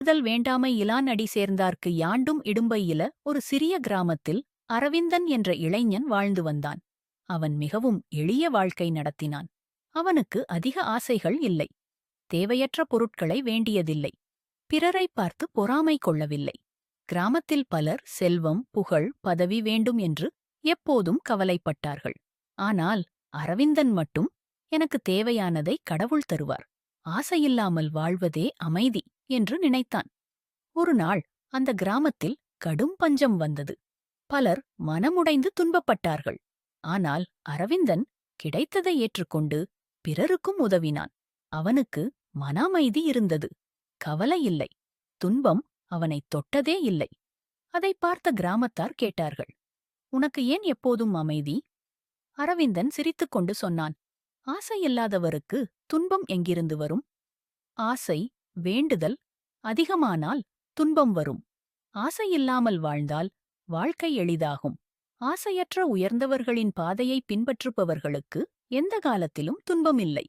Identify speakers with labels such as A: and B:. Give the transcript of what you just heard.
A: முதல் வேண்டாமை இலான் அடி சேர்ந்தார்க்கு யாண்டும் இடும்பையில ஒரு சிறிய கிராமத்தில் அரவிந்தன் என்ற இளைஞன் வாழ்ந்து வந்தான். அவன் மிகவும் எளிய வாழ்க்கை நடத்தினான். அவனுக்கு அதிக ஆசைகள் இல்லை. தேவையற்ற பொருட்களை வேண்டியதில்லை. பிறரை பார்த்து பொறாமை கொள்ளவில்லை. கிராமத்தில் பலர் செல்வம், புகழ், பதவி வேண்டும் என்று எப்போதும் கவலைப்பட்டார்கள். ஆனால் அரவிந்தன் மட்டும், எனக்கு தேவையானதை கடவுள் தருவார், ஆசையில்லாமல் வாழ்வதே அமைதி என்று நினைத்தான். ஒரு நாள் அந்த கிராமத்தில் கடும் பஞ்சம் வந்தது. பலர் மனமுடைந்து துன்பப்பட்டார்கள். ஆனால் அரவிந்தன் கிடைத்ததை ஏற்றுக்கொண்டு பிறருக்கும் உதவினான். அவனுக்கு மன அமைதி இருந்தது. கவலை இல்லை. துன்பம் அவனைத் தொட்டதே இல்லை. அதை பார்த்த கிராமத்தார் கேட்டார்கள், உனக்கு ஏன் எப்போதும் அமைதி? அரவிந்தன் சிரித்துக்கொண்டு சொன்னான், ஆசையில்லாதவருக்கு துன்பம் எங்கிருந்து வரும்? ஆசை, வேண்டுதல் அதிகமானால் துன்பம் வரும். ஆசையில்லாமல் வாழ்ந்தால் வாழ்க்கை எளிதாகும். ஆசையற்ற உயர்ந்தவர்களின் பாதையை பின்பற்றுபவர்களுக்கு எந்த காலத்திலும் துன்பமில்லை.